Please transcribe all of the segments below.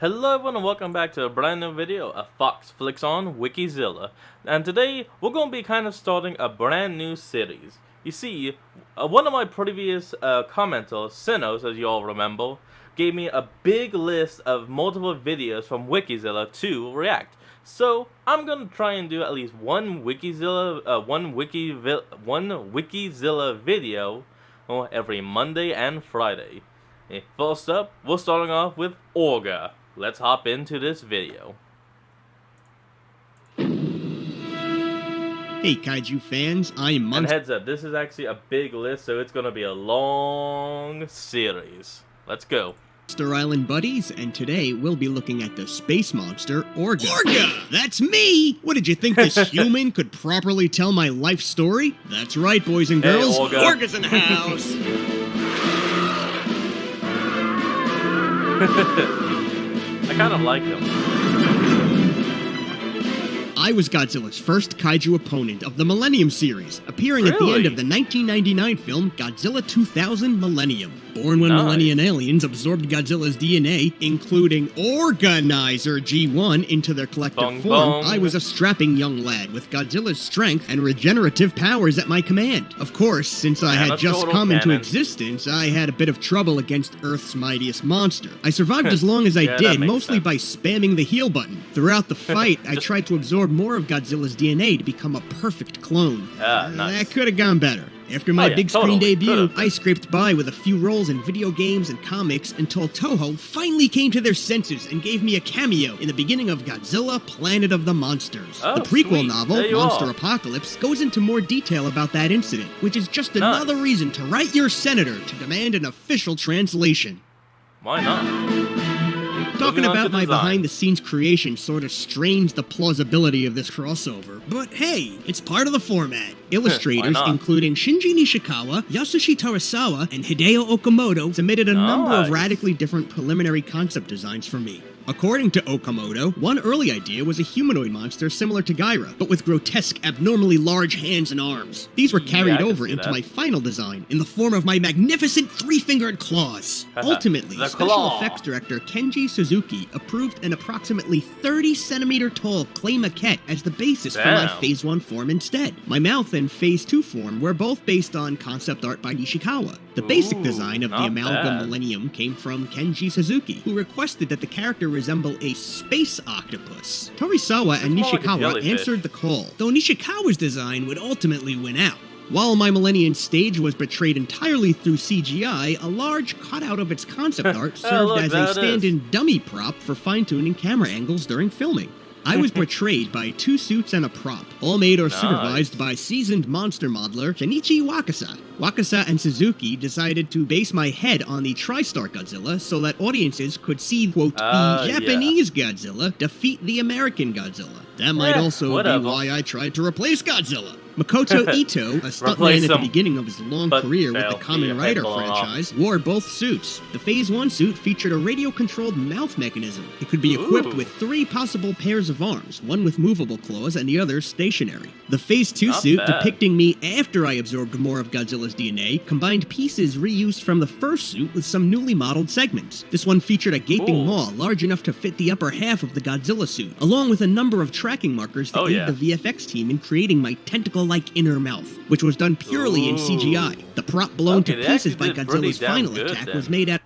Hello everyone and welcome back to a brand new video of Fox Flicks on Wikizilla. And today we're going to be kind of starting a brand new series. You see, one of my previous commenters, Sinos, as you all remember, gave me a big list of multiple videos from Wikizilla to react. So I'm going to try and do at least one Wikizilla video every Monday and Friday. First up, we're starting off with Orga. Let's hop into this video. Hey Kaiju fans, I'm And heads up, this is actually a big list, so it's gonna be a long series. Let's go. Monster Island buddies, and today we'll be looking at the space monster, Orga. Orga! That's me! What, did you think this human could properly tell my life story? That's right, boys and girls, Orga. Orga's in the house! I kind of like him. I was Godzilla's first kaiju opponent of the Millennium series, appearing at the end of the 1999 film Godzilla 2000 Millennium. Born when Millennium aliens absorbed Godzilla's DNA, including Organizer G1, into their collective form, I was a strapping young lad with Godzilla's strength and regenerative powers at my command. Of course, since I had just come into existence, I had a bit of trouble against Earth's mightiest monster. I survived as long as I did, mostly by spamming the heal button. Throughout the fight, I tried to absorb more of Godzilla's DNA to become a perfect clone. Nice. That could have gone better. After my big screen debut, I scraped by with a few roles in video games and comics until Toho finally came to their senses and gave me a cameo in the beginning of Godzilla Planet of the Monsters. The prequel novel, Monster Apocalypse, goes into more detail about that incident, which is just another reason to write your senator to demand an official translation. Why not? Talking about my behind-the-scenes creation sort of strains the plausibility of this crossover, but hey, it's part of the format. Illustrators, including Shinji Nishikawa, Yasushi Terasawa, and Hideo Okamoto, submitted a number of radically different preliminary concept designs for me. According to Okamoto, one early idea was a humanoid monster similar to Gyra, but with grotesque, abnormally large hands and arms. These were carried over into my final design in the form of my magnificent three-fingered claws. Ultimately, special effects director Kenji Suzuki approved an approximately 30-centimeter tall clay maquette as the basis for my Phase 1 form instead. My mouth and Phase 2 form were both based on concept art by Nishikawa. The basic design of the Amalgam Millennium came from Kenji Suzuki, who requested that the character resemble a space octopus. Torisawa and Nishikawa answered the call, though Nishikawa's design would ultimately win out. While my Millennium stage was portrayed entirely through CGI, a large cutout of its concept art served as a stand-in dummy prop for fine-tuning camera angles during filming. I was portrayed by 2 suits and a prop, all made or supervised by seasoned monster modeler Shinichi Wakasa. Wakasa and Suzuki decided to base my head on the TriStar Godzilla so that audiences could see, quote, the Japanese Godzilla defeat the American Godzilla. That might also be why I tried to replace Godzilla. Makoto Ito, a stuntman at the beginning of his long career with the Kamen Rider franchise, wore both suits. The Phase 1 suit featured a radio-controlled mouth mechanism. It could be equipped with 3 possible pairs of arms, one with movable claws and the other stationary. The Phase 2 suit, depicting me after I absorbed more of Godzilla's DNA, combined pieces reused from the first suit with some newly modeled segments. This one featured a gaping maw large enough to fit the upper half of the Godzilla suit, along with a number of tracking markers to aid the VFX team in creating my tentacle-like inner mouth, which was done purely in CGI. The prop blown to pieces by Godzilla's final attack was made out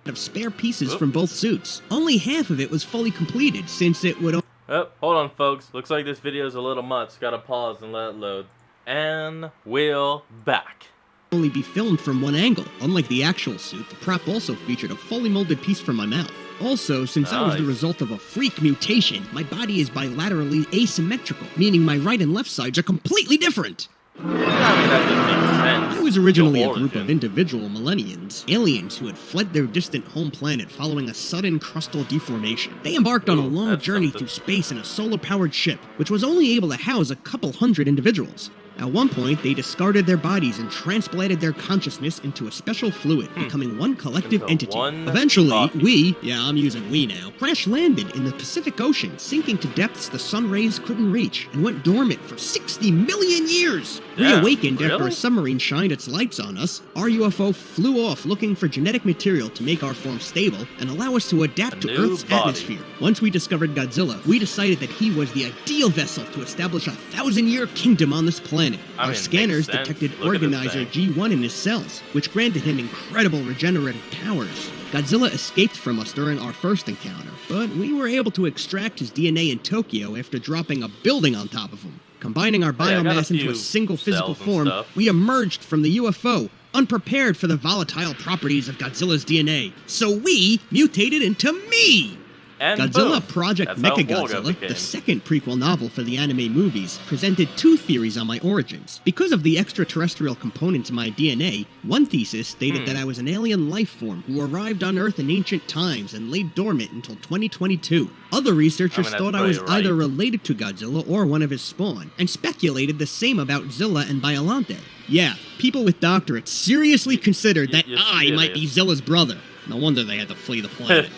of spare pieces from both suits. Only half of it was fully completed, since it would... Oh, hold on folks, looks like this video is a little much. Gotta pause and let it load. And we're back. Only be filmed from one angle. Unlike the actual suit, the prop also featured a fully molded piece from my mouth. Also, since I was the result of a freak mutation, my body is bilaterally asymmetrical, meaning my right and left sides are completely different. I was originally a group of individual Millenniums, aliens who had fled their distant home planet following a sudden crustal deformation. They embarked on a long journey through space in a solar-powered ship, which was only able to house a couple hundred individuals. At one point, they discarded their bodies and transplanted their consciousness into a special fluid, becoming one collective entity. Eventually, I'm using we now, crash landed in the Pacific Ocean, sinking to depths the sun rays couldn't reach, and went dormant for 60 million years. Reawakened after a submarine shined its lights on us, our UFO flew off looking for genetic material to make our form stable and allow us to adapt to Earth's atmosphere. Once we discovered Godzilla, we decided that he was the ideal vessel to establish a 1,000-year kingdom on this planet. Our scanners detected Organizer G1 in his cells, which granted him incredible regenerative powers. Godzilla escaped from us during our first encounter, but we were able to extract his DNA in Tokyo after dropping a building on top of him. Combining our biomass into a single physical form, we emerged from the UFO, unprepared for the volatile properties of Godzilla's DNA. So we mutated into me! And Godzilla boom. Project That's Mechagodzilla, the second prequel novel for the anime movies, presented two theories on my origins. Because of the extraterrestrial component to my DNA, one thesis stated that I was an alien life form who arrived on Earth in ancient times and lay dormant until 2022. Other researchers thought I was either related to Godzilla or one of his spawn, and speculated the same about Zilla and Biollante. Yeah, people with doctorates seriously considered that I might be Zilla's brother. No wonder they had to flee the planet.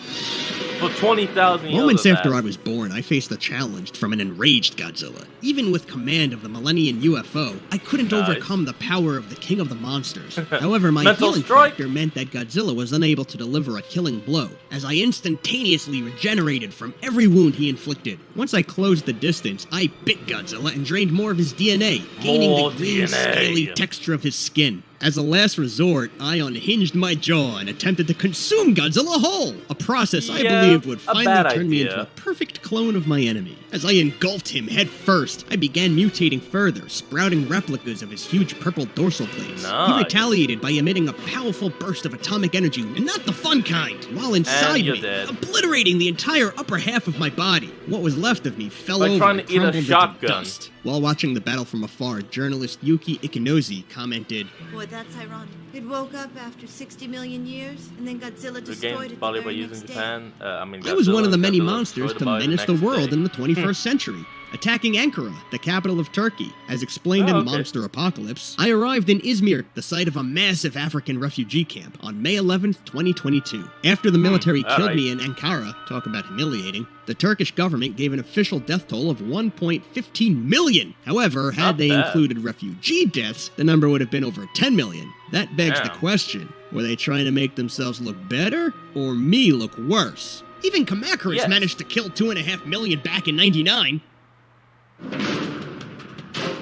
For 20,000 years. Moments after I was born, I faced a challenge from an enraged Godzilla. Even with command of the Millennium UFO, I couldn't overcome the power of the King of the Monsters. However, my healing factor meant that Godzilla was unable to deliver a killing blow, as I instantaneously regenerated from every wound he inflicted. Once I closed the distance, I bit Godzilla and drained more of his DNA, gaining the green, scaly texture of his skin. As a last resort, I unhinged my jaw and attempted to consume Godzilla whole, a process I believed would finally turn me into a perfect clone of my enemy. As I engulfed him head first, I began mutating further, sprouting replicas of his huge purple dorsal plates. He retaliated by emitting a powerful burst of atomic energy, and not the fun kind, while inside me, obliterating the entire upper half of my body. What was left of me fell over and crumbled into dust. While watching the battle from afar, journalist Yuki Ikenozi commented, "Boy, that's ironic. It woke up after 60 million years, and then Godzilla destroyed it the very next day." I was one of the many monsters to menace the world in the 21st century, attacking Ankara, the capital of Turkey. As explained in Monster Apocalypse, I arrived in Izmir, the site of a massive African refugee camp, on May 11th, 2022. After the military killed me in Ankara, talk about humiliating, the Turkish government gave an official death toll of 1.15 million. However, had they included refugee deaths, the number would have been over 10 million. That begs the question, were they trying to make themselves look better, or me look worse? Even Kamakuras managed to kill 2.5 million back in '99.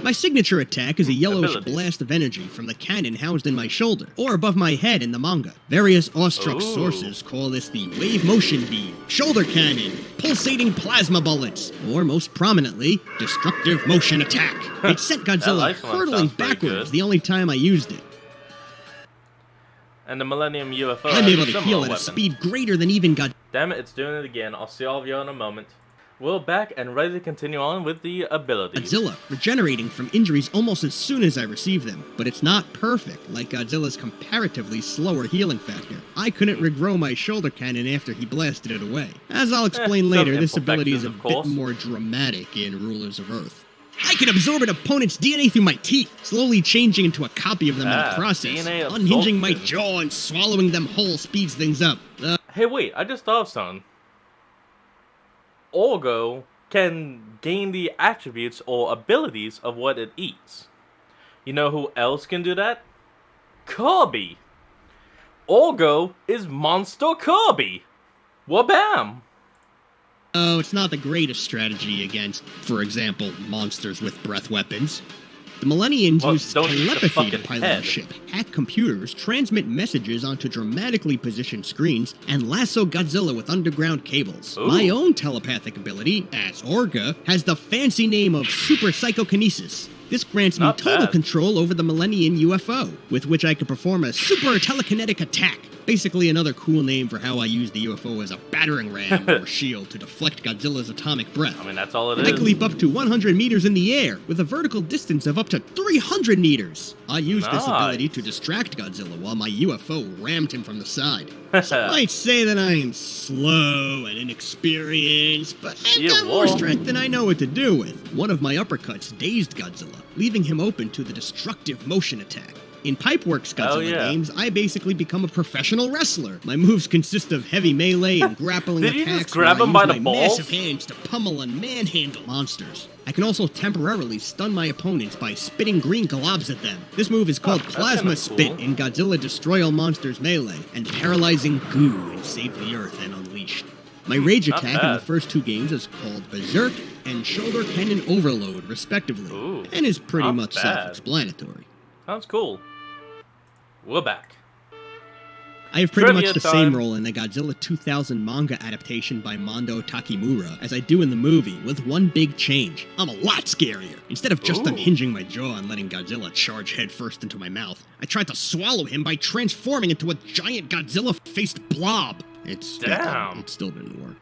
My signature attack is a yellowish blast of energy from the cannon housed in my shoulder, or above my head in the manga. Various awestruck sources call this the wave motion beam, shoulder cannon, pulsating plasma bullets, or most prominently, destructive motion attack. It sent Godzilla hurtling backwards the only time I used it. And the Millennium UFO I'm able to heal at a speed greater than even Godzilla. Damn it, it's doing it again. I'll see all of you in a moment. We're back and ready to continue on with the abilities. Godzilla, regenerating from injuries almost as soon as I receive them. But it's not perfect, like Godzilla's comparatively slower healing factor. I couldn't regrow my shoulder cannon after he blasted it away. As I'll explain later, this ability is a bit more dramatic in Rulers of Earth. I can absorb an opponent's DNA through my teeth, slowly changing into a copy of them in the process. Unhinging my jaw and swallowing them whole speeds things up. Hey, wait, I just thought of something. Orgo can gain the attributes or abilities of what it eats. You know who else can do that? Kirby! Orgo is Monster Kirby! Wabam! Oh, it's not the greatest strategy against, for example, monsters with breath weapons. The Millenniums use telepathy to pilot a ship, hack computers, transmit messages onto dramatically positioned screens, and lasso Godzilla with underground cables. My own telepathic ability, as Orga, has the fancy name of Super Psychokinesis. This grants me total control over the Millennium UFO, with which I can perform a super telekinetic attack. Basically another cool name for how I use the UFO as a battering ram or shield to deflect Godzilla's atomic breath. I mean, that's all it is. I can leap up to 100 meters in the air, with a vertical distance of up to 300 meters. I used this ability to distract Godzilla while my UFO rammed him from the side. Some might say that I am slow and inexperienced, but I've got more strength than I know what to do with. One of my uppercuts dazed Godzilla, leaving him open to the destructive motion attack. In Pipeworks Godzilla games, I basically become a professional wrestler. My moves consist of heavy melee and grappling attacks. Did you just grab him by the balls? Massive hands to pummel and manhandle monsters. I can also temporarily stun my opponents by spitting green globs at them. This move is called Plasma Spit in Godzilla Destroy All Monsters Melee, and Paralyzing Goo in Save the Earth and Unleashed. My rage attack in the first 2 games is called Berserk and Shoulder Cannon Overload, respectively, and is pretty much self-explanatory. Sounds cool. We're back. I have pretty much the same role in the Godzilla 2000 manga adaptation by Mondo Takemura as I do in the movie, with one big change. I'm a lot scarier. Instead of just unhinging my jaw and letting Godzilla charge headfirst into my mouth, I tried to swallow him by transforming into a giant Godzilla-faced blob. It still didn't work.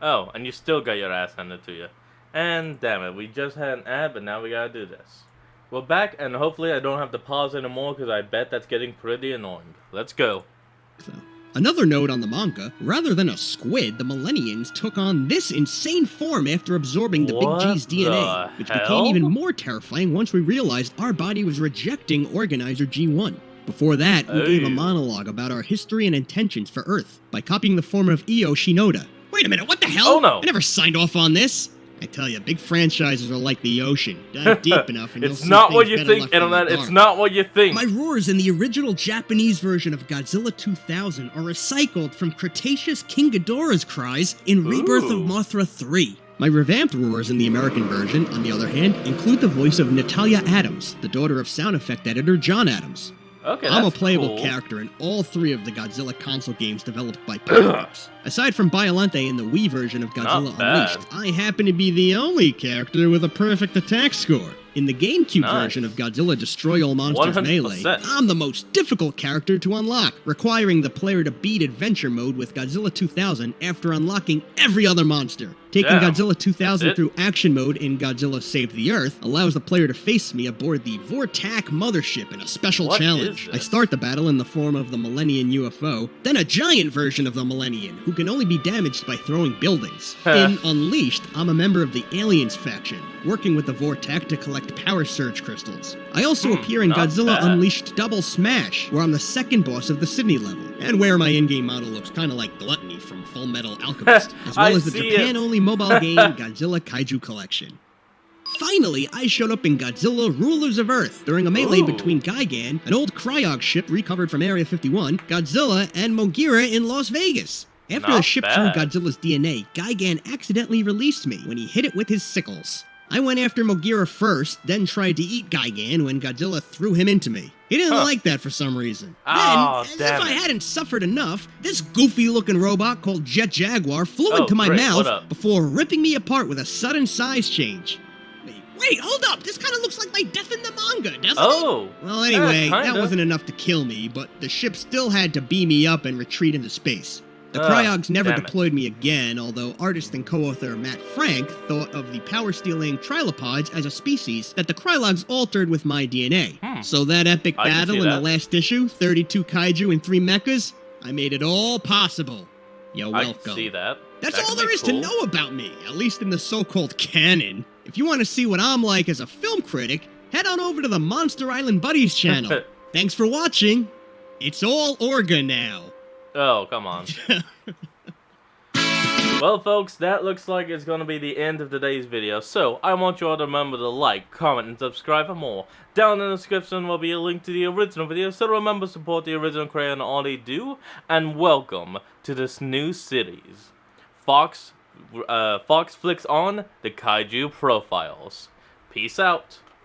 Oh, and you still got your ass handed to you. And damn it, we just had an ad, but now we gotta do this. We're back, and hopefully I don't have to pause anymore, because I bet that's getting pretty annoying. Let's go. Another note on the manga, rather than a squid, the Millennians took on this insane form after absorbing the Big G's DNA, which became even more terrifying once we realized our body was rejecting Organizer G1. Before that, we gave a monologue about our history and intentions for Earth, by copying the form of Io Shinoda. Wait a minute, what the hell? Oh no! I never signed off on this! I tell you, big franchises are like the ocean. Dive deep enough and it's not what you think, Internet. It's not what you think. My roars in the original Japanese version of Godzilla 2000 are recycled from Cretaceous King Ghidorah's cries in Rebirth of Mothra 3. My revamped roars in the American version, on the other hand, include the voice of Natalia Adams, the daughter of sound effect editor John Adams. Okay, I'm a playable character in all 3 of the Godzilla console games developed by Pipeworks. Aside from Biollante in the Wii version of Godzilla Unleashed, I happen to be the only character with a perfect attack score. In the GameCube version of Godzilla Destroy All Monsters 100%. Melee, I'm the most difficult character to unlock, requiring the player to beat Adventure Mode with Godzilla 2000 after unlocking every other monster. Taking Godzilla 2000 through Action Mode in Godzilla Save the Earth allows the player to face me aboard the Vortak mothership in a special challenge. I start the battle in the form of the Millennian UFO, then a giant version of the Millennian, who can only be damaged by throwing buildings. In Unleashed, I'm a member of the Aliens faction, working with the Vortak to collect power surge crystals. I also appear in Godzilla Unleashed Double Smash, where I'm the second boss of the Sydney level, and where my in-game model looks kinda like Gluttony from Full Metal Alchemist, as well as the Japan-only mobile game Godzilla Kaiju Collection. Finally, I showed up in Godzilla Rulers of Earth during a melee between Gigan, an old Cryog ship recovered from Area 51, Godzilla, and Mogira in Las Vegas. After the ship drew Godzilla's DNA, Gigan accidentally released me when he hit it with his sickles. I went after Mogira first, then tried to eat Gigan when Godzilla threw him into me. He didn't like that for some reason. Then, as if I hadn't suffered enough, this goofy-looking robot called Jet Jaguar flew into my mouth before ripping me apart with a sudden size change. Wait, hold up! This kind of looks like my death in the manga, doesn't it? Well, anyway, that wasn't enough to kill me, but the ship still had to beam me up and retreat into space. The Cryogs never deployed me again, although artist and co-author Matt Frank thought of the power-stealing trilopods as a species that the Krylogs altered with my DNA. So that epic battle in the last issue, 32 kaiju and 3 mechas, I made it all possible. You're welcome. I can see that. That's all there is to know about me, at least in the so-called canon. If you want to see what I'm like as a film critic, head on over to the Monster Island Buddies channel. Thanks for watching. It's all Orga now. Oh, come on. Well, folks, that looks like it's going to be the end of today's video. So, I want you all to remember to like, comment, and subscribe for more. Down in the description will be a link to the original video, so remember to support the original creator and all they do. And welcome to this new series. Fox flicks on the Kaiju Profiles. Peace out.